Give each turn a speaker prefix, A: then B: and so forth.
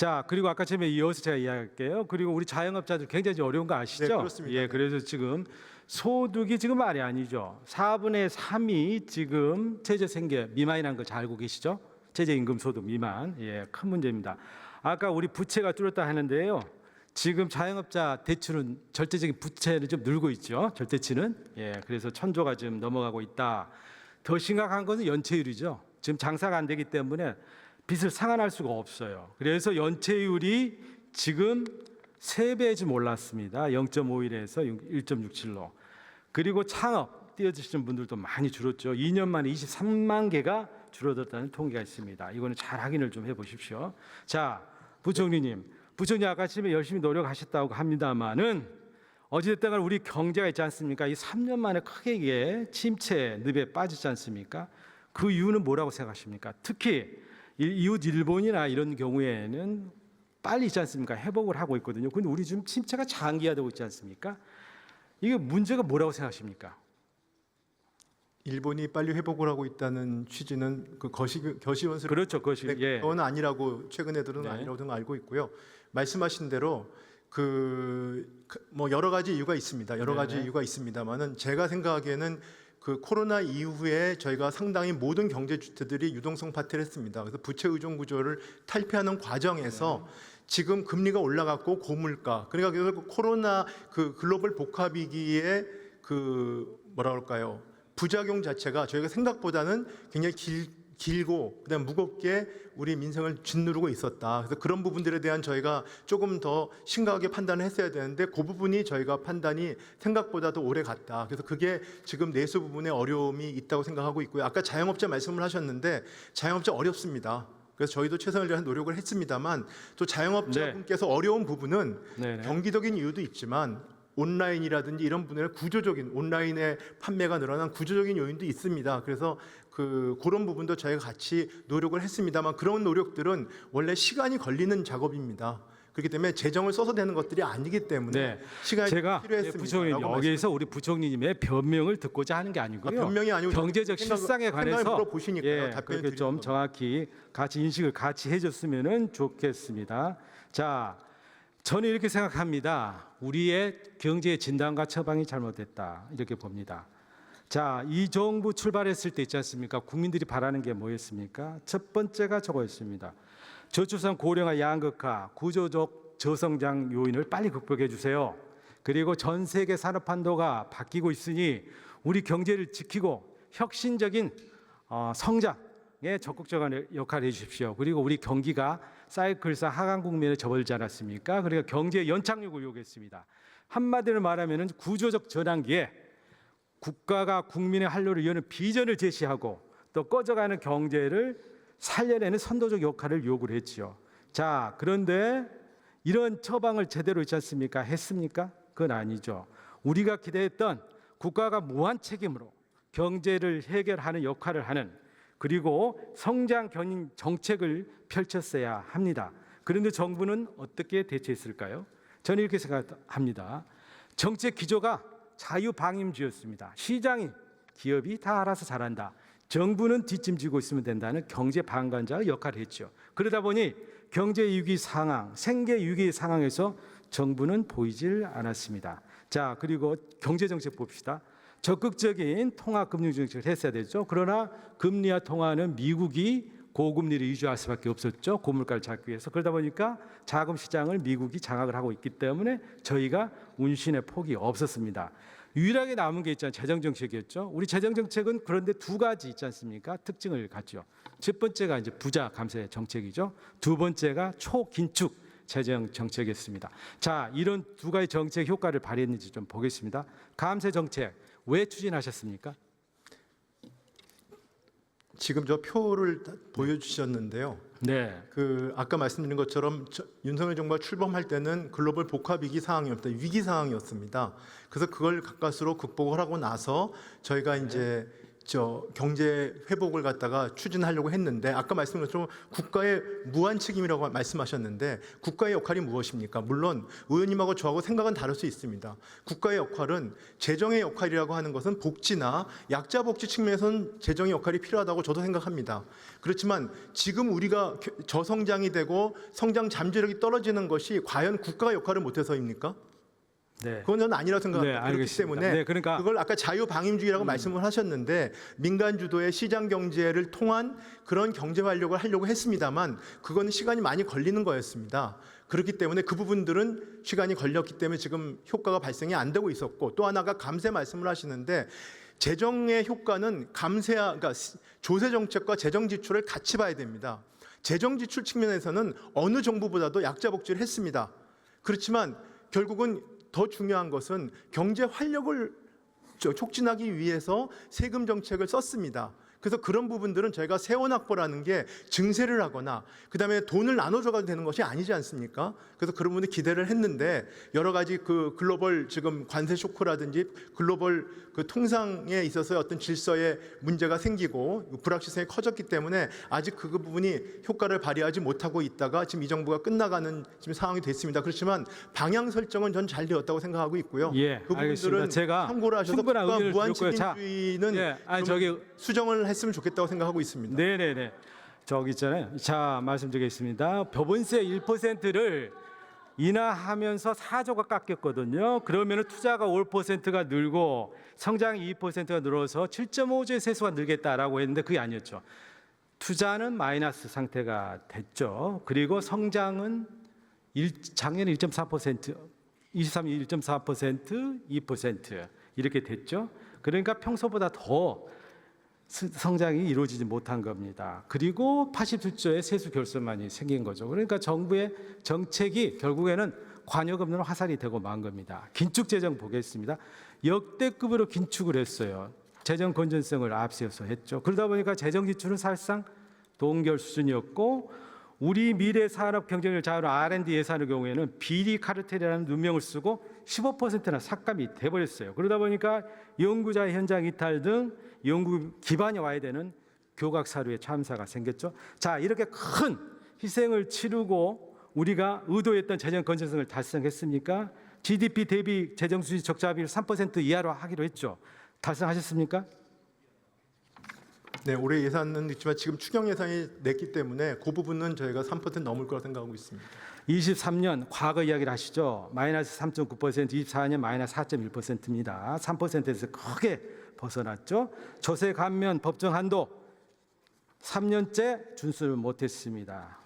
A: 자, 그리고 아까 처음에 이어서 제가 이야기할게요. 그리고 우리 자영업자들 굉장히 어려운 거 아시죠?
B: 네, 그렇습니다.
A: 예, 그래서 지금 소득이 지금 말이 아니죠. 4분의 3이 지금 최저생계 미만이라는 걸 잘 알고 계시죠? 최저임금소득 미만. 예, 큰 문제입니다. 아까 우리 부채가 줄었다 하는데요. 지금 자영업자 대출은 절대적인 부채를 좀 늘고 있죠. 절대치는. 예, 그래서 1,000조가 지금 넘어가고 있다. 더 심각한 것은 연체율이죠. 지금 장사가 안 되기 때문에 빚을 상환할 수가 없어요. 그래서 연체율이 지금 3배지 몰랐습니다. 0.51에서 1.67로. 그리고 창업 뛰어드시는 분들도 많이 줄었죠. 2년 만에 23만 개가 줄어들었다는 통계가 있습니다. 이거는 잘 확인을 좀 해보십시오. 자, 부총리님, 부총리 아까 집에 열심히 노력하셨다고 합니다만은 어찌됐든 간에 우리 경제가 있지 않습니까? 이 3년 만에 크게 이게 침체 늪에 빠지지 않습니까? 그 이유는 뭐라고 생각하십니까? 특히 이웃 일본이나 이런 경우에는 빨리 있지 않습니까? 회복을 하고 있거든요. 근데 우리 지금 침체가 장기화되고 있지 않습니까? 이게 문제가 뭐라고 생각하십니까?
B: 일본이 빨리 회복을 하고 있다는 취지는 그 거시원수
A: 그렇죠, 그것이 예.
B: 그건 아니라고 최근에 들은
A: 네.
B: 아니라고 저는 알고 있고요. 말씀하신 대로 뭐 여러 가지 이유가 있습니다. 여러 가지
A: 네.
B: 이유가 있습니다만은 제가 생각하기에는 그 코로나 이후에 저희가 상당히 모든 경제 주체들이 유동성 파트를 했습니다. 그래서 부채 의존 구조를 탈피하는 과정에서 지금 금리가 올라갔고 고물가, 그러니까 결국 코로나 그 글로벌 복합 위기의 그 뭐라 그럴까요? 부작용 자체가 저희가 생각보다는 굉장히 길고 그다음 무겁게 우리 민생을 짓누르고 있었다. 그래서 그런 부분들에 대한 저희가 조금 더 심각하게 판단을 했어야 되는데 그 부분이 저희가 판단이 생각보다 더 오래 갔다. 그래서 그게 지금 내수 부분에 어려움이 있다고 생각하고 있고요. 아까 자영업자 말씀을 하셨는데 자영업자 어렵습니다. 그래서 저희도 최선을 다해 노력을 했습니다만 또 자영업자분께서 어려운 부분은
A: 네네.
B: 경기적인 이유도 있지만 온라인이라든지 이런 분야의 구조적인 온라인의 판매가 늘어난 구조적인 요인도 있습니다. 그래서 그런 부분도 저희가 같이 노력을 했습니다만 그런 노력들은 원래 시간이 걸리는 작업입니다. 그렇기 때문에 재정을 써서 되는 것들이 아니기 때문에
A: 네.
B: 시간이
A: 제가
B: 필요했습니다.
A: 부총리 여기에서 우리 부총리님의 변명을 듣고자 하는 게 아니고요.
B: 변명이 아니고
A: 경제적 실상에 관해서
B: 물어보시니까요.
A: 예,
B: 답변을
A: 그렇게 좀
B: 드리는
A: 정확히 같이 인식을 같이 해줬으면 좋겠습니다. 자, 저는 이렇게 생각합니다. 우리의 경제 진단과 처방이 잘못됐다 이렇게 봅니다. 자, 이 정부 출발했을 때 있지 않습니까? 국민들이 바라는 게 뭐였습니까? 첫 번째가 저거였습니다. 저출산 고령화 양극화, 구조적 저성장 요인을 빨리 극복해 주세요. 그리고 전 세계 산업 판도가 바뀌고 있으니 우리 경제를 지키고 혁신적인 성장에 적극적인 역할을 해주십시오. 그리고 우리 경기가 사이클상 하강 국면에 접어들지 않았습니까? 그러니까 경제 연착륙을 요구했습니다. 한마디로 말하면 구조적 전환기에 국가가 국민의 활로를 여는 비전을 제시하고 또 꺼져가는 경제를 살려내는 선도적 역할을 요구를 했지요. 자, 그런데 이런 처방을 제대로 있지 않습니까? 했습니까? 그건 아니죠. 우리가 기대했던 국가가 무한 책임으로 경제를 해결하는 역할을 하는 그리고 성장 견인 정책을 펼쳤어야 합니다. 그런데 정부는 어떻게 대처했을까요? 저는 이렇게 생각합니다. 정책 기조가 자유방임주였습니다. 시장이 기업이 다 알아서 잘한다. 정부는 뒷짐지고 있으면 된다는 경제 방관자의 역할을 했죠. 그러다 보니 경제 위기 상황, 생계 위기 상황에서 정부는 보이질 않았습니다. 자, 그리고 경제 정책 봅시다. 적극적인 통화 금융 정책을 했어야 되죠. 그러나 금리와 통화는 미국이 고금리를 유지할 수밖에 없었죠. 고물가를 잡기 위해서. 그러다 보니까 자금 시장을 미국이 장악을 하고 있기 때문에 저희가 운신의 폭이 없었습니다. 유일하게 남은 게 있잖아요. 재정 정책이었죠. 우리 재정 정책은 그런데 두 가지 있지 않습니까? 특징을 갖죠. 첫 번째가 이제 부자 감세 정책이죠. 두 번째가 초긴축 재정 정책이었습니다. 자, 이런 두 가지 정책 효과를 발휘했는지 좀 보겠습니다. 감세 정책 왜 추진하셨습니까?
B: 지금 저 표를 보여주셨는데요.
A: 네.
B: 아까 말씀드린 것처럼 윤석열 정부가 출범할 때는 글로벌 복합 위기 상황이었다. 위기 상황이었습니다. 그래서 그걸 가까스로 극복을 하고 나서 저희가 이제 경제 회복을 갖다가 추진하려고 했는데 아까 말씀드린 것처럼 국가의 무한 책임이라고 말씀하셨는데 국가의 역할이 무엇입니까? 물론 의원님하고 저하고 생각은 다를 수 있습니다. 국가의 역할은 재정의 역할이라고 하는 것은 복지나 약자 복지 측면에서는 재정의 역할이 필요하다고 저도 생각합니다. 그렇지만 지금 우리가 저성장이 되고 성장 잠재력이 떨어지는 것이 과연 국가가 역할을 못해서입니까?
A: 네.
B: 그건 저는 아니라고 생각합니다.
A: 네,
B: 그렇기
A: 알겠습니다.
B: 때문에
A: 네, 그러니까
B: 그걸 아까 자유방임주의라고 말씀을 하셨는데 민간 주도의 시장 경제를 통한 그런 경제 활력을 하려고 했습니다만 그건 시간이 많이 걸리는 거였습니다. 그렇기 때문에 그 부분들은 시간이 걸렸기 때문에 지금 효과가 발생이 안 되고 있었고 또 하나가 감세 말씀을 하시는데 재정의 효과는 그러니까 조세 정책과 재정 지출을 같이 봐야 됩니다. 재정 지출 측면에서는 어느 정부보다도 약자 복지를 했습니다. 그렇지만 결국은 더 중요한 것은 경제 활력을 촉진하기 위해서 세금 정책을 썼습니다. 그래서 그런 부분들은 저희가 세원확보라는 게 증세를 하거나 그다음에 돈을 나눠줘가지고 되는 것이 아니지 않습니까? 그래서 그런 부분에 기대를 했는데 여러 가지 그 글로벌 지금 관세 쇼크라든지 글로벌 그 통상에 있어서 어떤 질서에 문제가 생기고 불확실성이 커졌기 때문에 아직 그 부분이 효과를 발휘하지 못하고 있다가 지금 이 정부가 끝나가는 지금 상황이 됐습니다. 그렇지만 방향 설정은 전 잘 되었다고 생각하고 있고요.
A: 예,
B: 그
A: 알겠습니다.
B: 부분들은
A: 제가
B: 참고를 하셔서
A: 충분한
B: 국가
A: 의견을
B: 무한
A: 드렸고요. 자,
B: 책임주의는
A: 예, 아니,
B: 좀
A: 저기
B: 수정을 했으면 좋겠다고 생각하고 있습니다.
A: 네네네. 저기 있잖아요. 자, 말씀드리겠습니다. 법인세 1%를 인하하면서 4조가 깎였거든요. 그러면 투자가 5%가 늘고 성장이 2%가 늘어서 7.5조의 세수가 늘겠다라고 했는데 그게 아니었죠. 투자는 마이너스 상태가 됐죠. 그리고 성장은 작년에 1.4%, 23년 1.4%, 2% 이렇게 됐죠. 그러니까 평소보다 더 성장이 이루어지지 못한 겁니다. 그리고 87조의 세수 결손만이 생긴 거죠. 그러니까 정부의 정책이 결국에는 관여금리로 화살이 되고 만 겁니다. 긴축 재정 보겠습니다. 역대급으로 긴축을 했어요. 재정 건전성을 앞세워서 했죠. 그러다 보니까 재정 지출은 사실상 동결 수준이었고 우리 미래 산업 경쟁을 자유로 R&D 예산의 경우에는 비리 카르텔이라는 누명을 쓰고 15%나 삭감이 돼버렸어요. 그러다 보니까 연구자 현장 이탈 등 연구 기반이 와야 되는 교각 사료의 참사가 생겼죠. 자, 이렇게 큰 희생을 치르고 우리가 의도했던 재정 건전성을 달성했습니까? GDP 대비 재정 수지 적자 비율 3% 이하로 하기로 했죠. 달성하셨습니까?
B: 네, 올해 예산은 있지만 지금 추경 예산이 냈기 때문에 그 부분은 저희가 3% 넘을 거라 생각하고 있습니다.
A: 23년 과거 이야기를 하시죠. 마이너스 3.9%, 24년 마이너스 4.1%입니다. 3%에서 크게 벗어났죠. 조세 감면 법정 한도 3년째 준수를 못했습니다.